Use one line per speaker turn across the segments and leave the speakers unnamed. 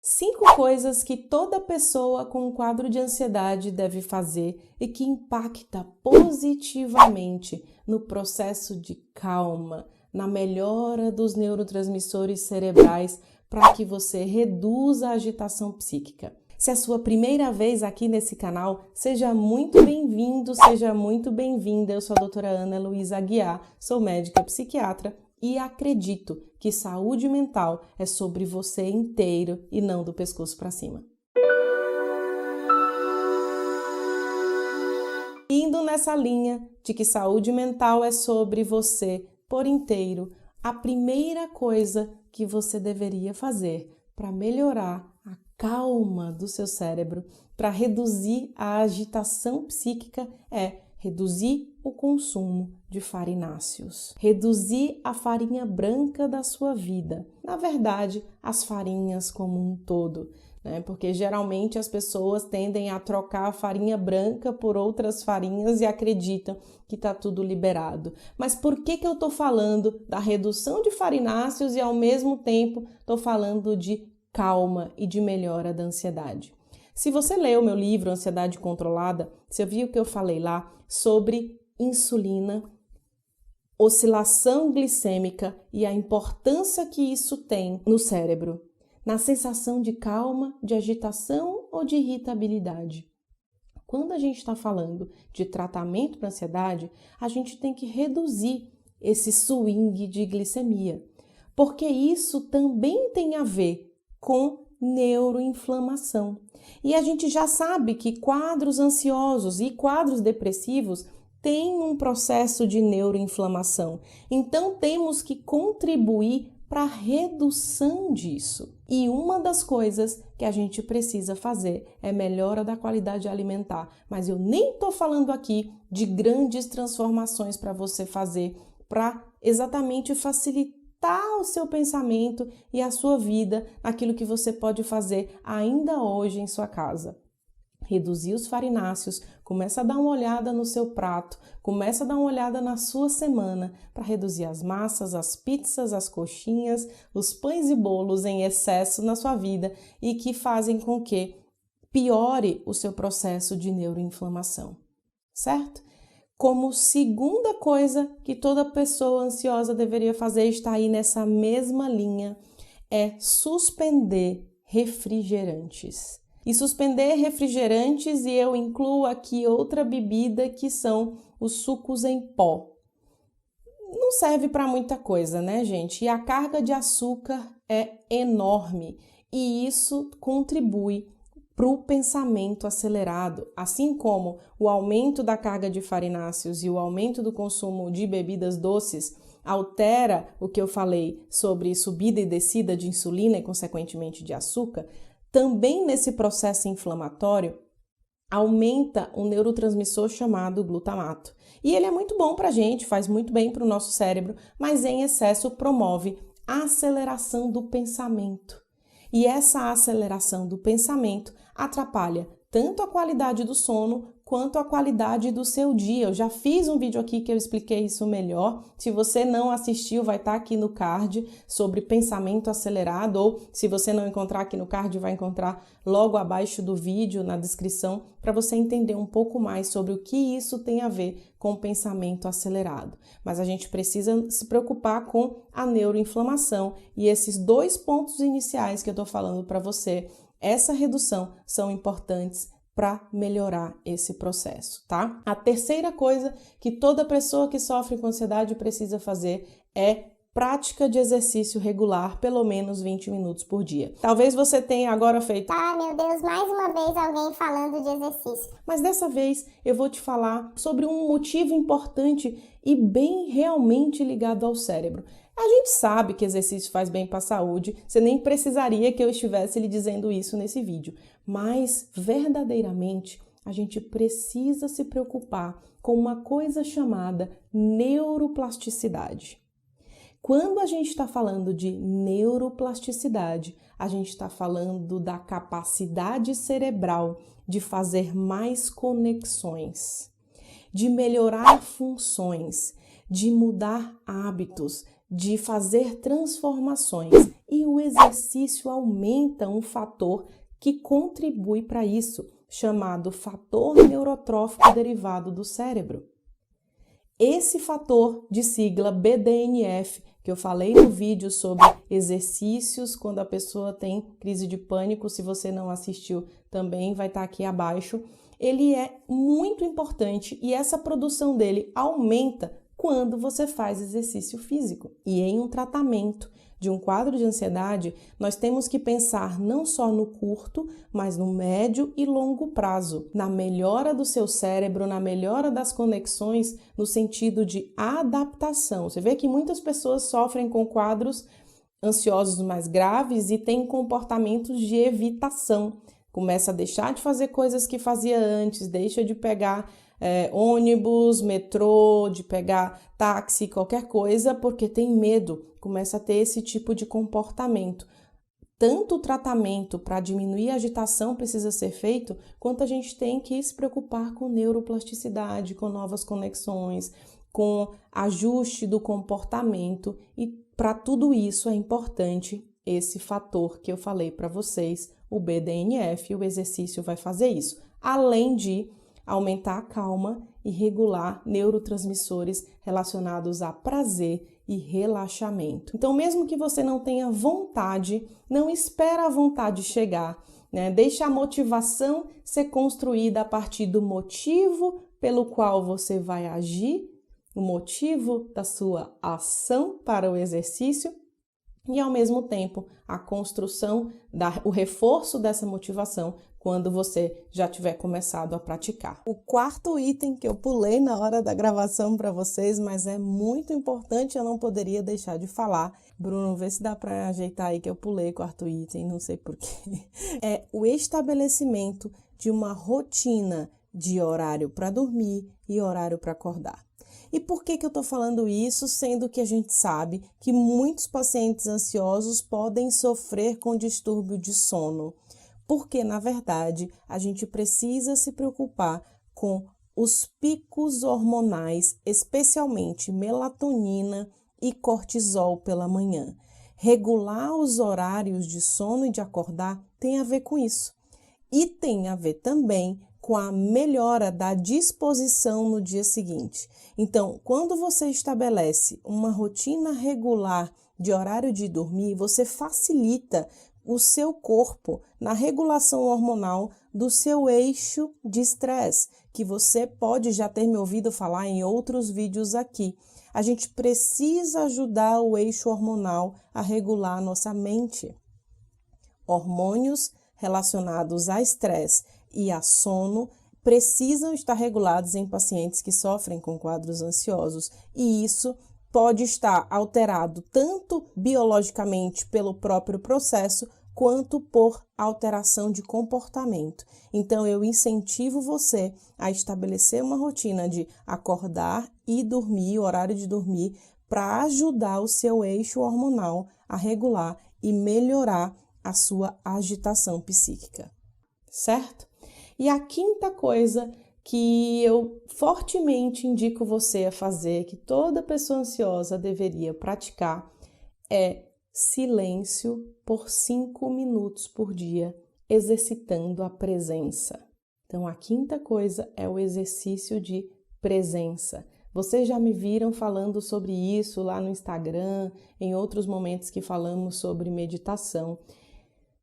5 coisas que toda pessoa com um quadro de ansiedade deve fazer e que impacta positivamente no processo de calma, na melhora dos neurotransmissores cerebrais para que você reduza a agitação psíquica. Se é a sua primeira vez aqui nesse canal, seja muito bem-vindo, seja muito bem-vinda. Eu sou a doutora Ana Luísa Aguiar, sou médica psiquiatra e acredito que saúde mental é sobre você inteiro e não do pescoço para cima. Indo nessa linha de que saúde mental é sobre você por inteiro, a primeira coisa que você deveria fazer para melhorar a calma do seu cérebro, para reduzir a agitação psíquica é reduzir o consumo de farináceos. Reduzir a farinha branca da sua vida. Na verdade, as farinhas como um todo, né? Porque geralmente as pessoas tendem a trocar a farinha branca por outras farinhas e acreditam que está tudo liberado. Mas por que eu estou falando da redução de farináceos e ao mesmo tempo estou falando de calma e de melhora da ansiedade? Se você leu meu livro Ansiedade Controlada, você viu que eu falei lá sobre insulina, oscilação glicêmica e a importância que isso tem no cérebro, na sensação de calma, de agitação ou de irritabilidade. Quando a gente está falando de tratamento para ansiedade, a gente tem que reduzir esse swing de glicemia, porque isso também tem a ver com neuroinflamação. E a gente já sabe que quadros ansiosos e quadros depressivos têm um processo de neuroinflamação. Então temos que contribuir para a redução disso. E uma das coisas que a gente precisa fazer é melhora da qualidade alimentar. Mas eu nem estou falando aqui de grandes transformações para você fazer para exatamente facilitar o seu pensamento e a sua vida naquilo que você pode fazer ainda hoje em sua casa. Reduzir os farináceos, começa a dar uma olhada no seu prato, começa a dar uma olhada na sua semana para reduzir as massas, as pizzas, as coxinhas, os pães e bolos em excesso na sua vida e que fazem com que piore o seu processo de neuroinflamação, certo? Como segunda coisa que toda pessoa ansiosa deveria fazer, está aí nessa mesma linha, é suspender refrigerantes. E suspender refrigerantes, e eu incluo aqui outra bebida que são os sucos em pó. Não serve para muita coisa, né, gente? E a carga de açúcar é enorme e isso contribui para o pensamento acelerado, assim como o aumento da carga de farináceos e o aumento do consumo de bebidas doces altera o que eu falei sobre subida e descida de insulina e, consequentemente, de açúcar, também nesse processo inflamatório aumenta um neurotransmissor chamado glutamato. E ele é muito bom para a gente, faz muito bem para o nosso cérebro, mas em excesso promove a aceleração do pensamento. E essa aceleração do pensamento atrapalha tanto a qualidade do sono quanto a qualidade do seu dia. Eu já fiz um vídeo aqui que eu expliquei isso melhor. Se você não assistiu, vai estar aqui no card sobre pensamento acelerado, ou se você não encontrar aqui no card, vai encontrar logo abaixo do vídeo, na descrição, para você entender um pouco mais sobre o que isso tem a ver com o pensamento acelerado. Mas a gente precisa se preocupar com a neuroinflamação e esses 2 pontos iniciais que eu estou falando para você, essa redução são importantes para melhorar esse processo, tá? A terceira coisa que toda pessoa que sofre com ansiedade precisa fazer é prática de exercício regular, pelo menos 20 minutos por dia. Talvez você tenha agora feito:
ah, meu Deus, mais uma vez alguém falando de exercício.
Mas dessa vez eu vou te falar sobre um motivo importante e bem realmente ligado ao cérebro. A gente sabe que exercício faz bem para a saúde, você nem precisaria que eu estivesse lhe dizendo isso nesse vídeo, mas verdadeiramente a gente precisa se preocupar com uma coisa chamada neuroplasticidade. Quando a gente está falando de neuroplasticidade, a gente está falando da capacidade cerebral de fazer mais conexões, de melhorar funções, de mudar hábitos, de fazer transformações. E o exercício aumenta um fator que contribui para isso, chamado fator neurotrófico derivado do cérebro. Esse fator de sigla BDNF, que eu falei no vídeo sobre exercícios quando a pessoa tem crise de pânico, se você não assistiu também vai estar aqui abaixo, ele é muito importante e essa produção dele aumenta quando você faz exercício físico. E em um tratamento de um quadro de ansiedade, nós temos que pensar não só no curto, mas no médio e longo prazo, na melhora do seu cérebro, na melhora das conexões, no sentido de adaptação. Você vê que muitas pessoas sofrem com quadros ansiosos mais graves e têm comportamentos de evitação. Começa a deixar de fazer coisas que fazia antes, deixa de pegar ônibus, metrô, de pegar táxi, qualquer coisa, porque tem medo, começa a ter esse tipo de comportamento. Tanto o tratamento para diminuir a agitação precisa ser feito, quanto a gente tem que se preocupar com neuroplasticidade, com novas conexões, com ajuste do comportamento, e para tudo isso é importante esse fator que eu falei para vocês, o BDNF, o exercício vai fazer isso, além de aumentar a calma e regular neurotransmissores relacionados a prazer e relaxamento. Então, mesmo que você não tenha vontade, não espera a vontade chegar, né? Deixa a motivação ser construída a partir do motivo pelo qual você vai agir, o motivo da sua ação para o exercício, e ao mesmo tempo a construção, o reforço dessa motivação quando você já tiver começado a praticar. O quarto item que eu pulei na hora da gravação para vocês, mas é muito importante, eu não poderia deixar de falar. Bruno, vê se dá para ajeitar aí que eu pulei o quarto item, não sei porquê. É o estabelecimento de uma rotina de horário para dormir e horário para acordar. E por que eu estou falando isso, sendo que a gente sabe que muitos pacientes ansiosos podem sofrer com distúrbio de sono? Porque, na verdade, a gente precisa se preocupar com os picos hormonais, especialmente melatonina e cortisol pela manhã. Regular os horários de sono e de acordar tem a ver com isso. E tem a ver também com a melhora da disposição no dia seguinte. Então, quando você estabelece uma rotina regular de horário de dormir, você facilita o seu corpo na regulação hormonal do seu eixo de estresse, que você pode já ter me ouvido falar em outros vídeos aqui. A gente precisa ajudar o eixo hormonal a regular a nossa mente. Hormônios relacionados a estresse e a sono precisam estar regulados em pacientes que sofrem com quadros ansiosos, e isso pode estar alterado tanto biologicamente pelo próprio processo, quanto por alteração de comportamento. Então, eu incentivo você a estabelecer uma rotina de acordar e dormir, horário de dormir, para ajudar o seu eixo hormonal a regular e melhorar a sua agitação psíquica, certo? E a quinta coisa que eu fortemente indico você a fazer, que toda pessoa ansiosa deveria praticar, é silêncio por 5 minutos por dia, exercitando a presença. Então, a quinta coisa é o exercício de presença. Vocês já me viram falando sobre isso lá no Instagram, em outros momentos que falamos sobre meditação.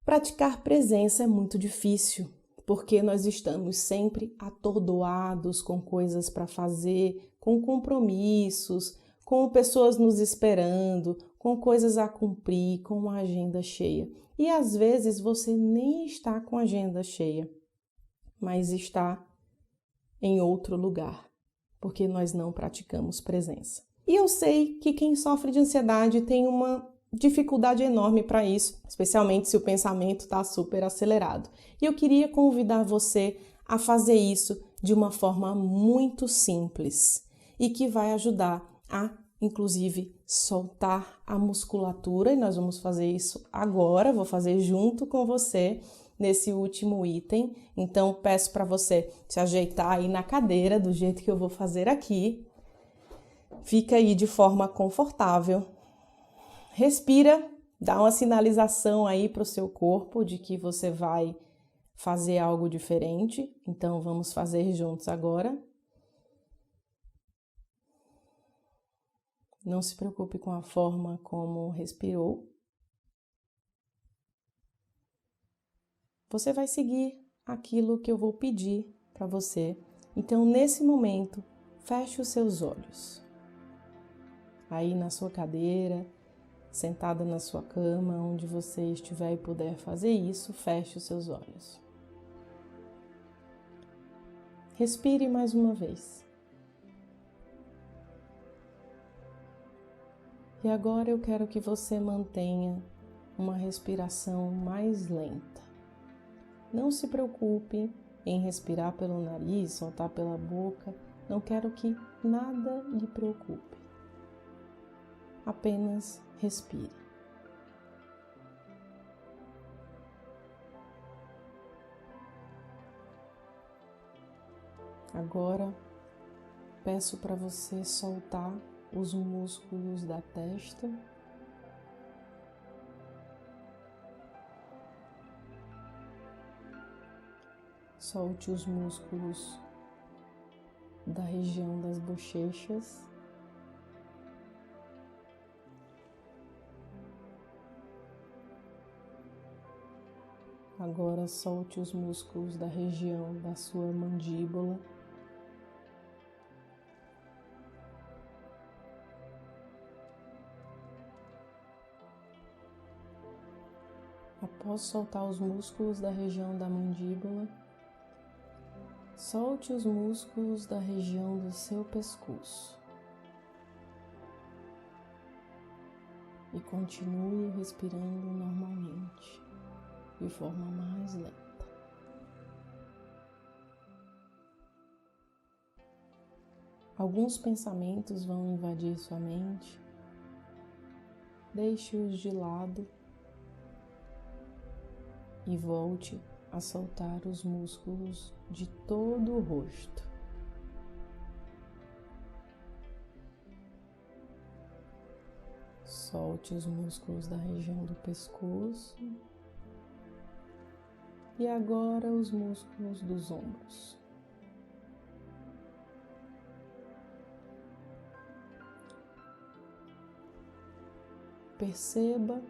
Praticar presença é muito difícil, porque nós estamos sempre atordoados com coisas para fazer, com compromissos, com pessoas nos esperando, com coisas a cumprir, com uma agenda cheia. E às vezes você nem está com a agenda cheia, mas está em outro lugar, porque nós não praticamos presença. E eu sei que quem sofre de ansiedade tem uma dificuldade enorme para isso, especialmente se o pensamento está super acelerado. E eu queria convidar você a fazer isso de uma forma muito simples e que vai ajudar a, inclusive, soltar a musculatura. E nós vamos fazer isso agora, vou fazer junto com você nesse último item. Então, peço para você se ajeitar aí na cadeira do jeito que eu vou fazer aqui. Fica aí de forma confortável. Respira, dá uma sinalização aí para o seu corpo de que você vai fazer algo diferente. Então, vamos fazer juntos agora. Não se preocupe com a forma como respirou. Você vai seguir aquilo que eu vou pedir para você. Então, nesse momento, feche os seus olhos. Aí na sua cadeira, sentada na sua cama, onde você estiver e puder fazer isso, feche os seus olhos. Respire mais uma vez. E agora eu quero que você mantenha uma respiração mais lenta. Não se preocupe em respirar pelo nariz, soltar pela boca. Não quero que nada lhe preocupe. Apenas respire. Agora, peço para você soltar os músculos da testa. Solte os músculos da região das bochechas. Agora solte os músculos da região da sua mandíbula. Após soltar os músculos da região da mandíbula, solte os músculos da região do seu pescoço. E continue respirando normalmente, de forma mais lenta. Alguns pensamentos vão invadir sua mente. Deixe-os de lado e volte a soltar os músculos de todo o rosto. Solte os músculos da região do pescoço e agora os músculos dos ombros. Perceba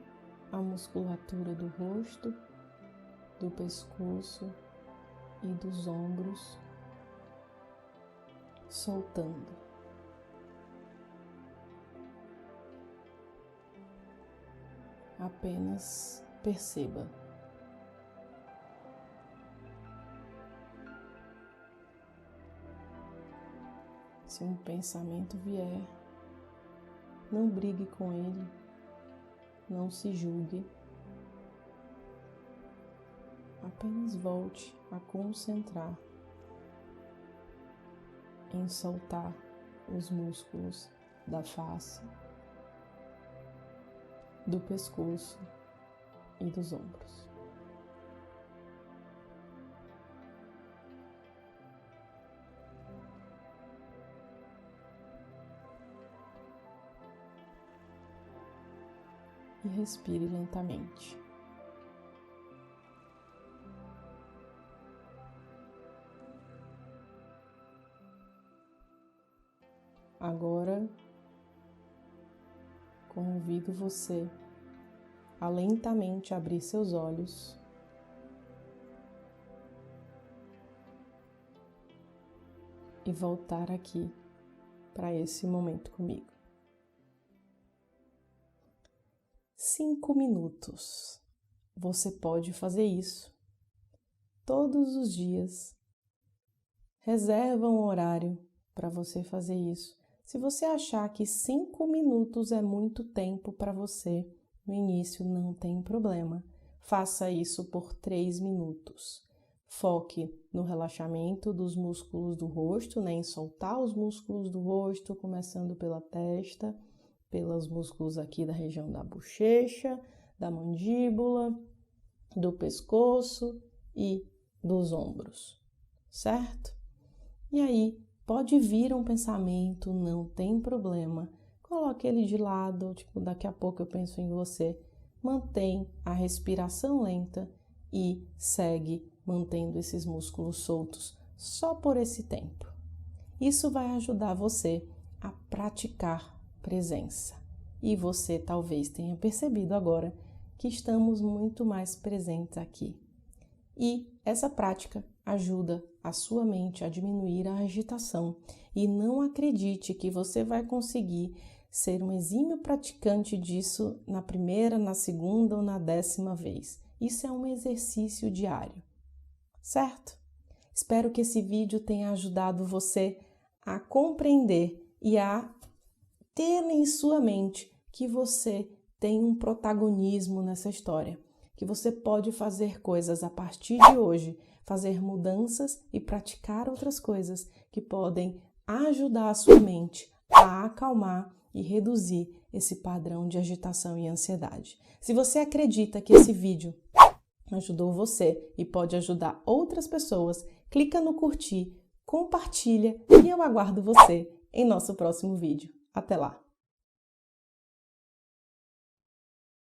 a musculatura do rosto, do pescoço e dos ombros soltando. Apenas perceba. Se um pensamento vier, não brigue com ele, não se julgue. Apenas volte a concentrar em soltar os músculos da face, do pescoço e dos ombros. E respire lentamente. Agora, convido você a lentamente abrir seus olhos e voltar aqui para esse momento comigo. 5 minutos. Você pode fazer isso todos os dias. Reserva um horário para você fazer isso. Se você achar que 5 minutos é muito tempo para você no início, não tem problema. Faça isso por 3 minutos. Foque no relaxamento dos músculos do rosto, em soltar os músculos do rosto, começando pela testa, pelos músculos aqui da região da bochecha, da mandíbula, do pescoço e dos ombros, certo? E aí, Pode vir um pensamento, não tem problema. Coloque ele de lado, tipo, daqui a pouco eu penso em você. Mantém a respiração lenta e segue mantendo esses músculos soltos só por esse tempo. Isso vai ajudar você a praticar presença. E você talvez tenha percebido agora que estamos muito mais presentes aqui. E essa prática ajuda a sua mente a diminuir a agitação. E não acredite que você vai conseguir ser um exímio praticante disso na primeira, na segunda ou na 10ª vez. Isso é um exercício diário, certo? Espero que esse vídeo tenha ajudado você a compreender e a ter em sua mente que você tem um protagonismo nessa história, que você pode fazer coisas a partir de hoje, fazer mudanças e praticar outras coisas que podem ajudar a sua mente a acalmar e reduzir esse padrão de agitação e ansiedade. Se você acredita que esse vídeo ajudou você e pode ajudar outras pessoas, clica no curtir, compartilha e eu aguardo você em nosso próximo vídeo. Até lá!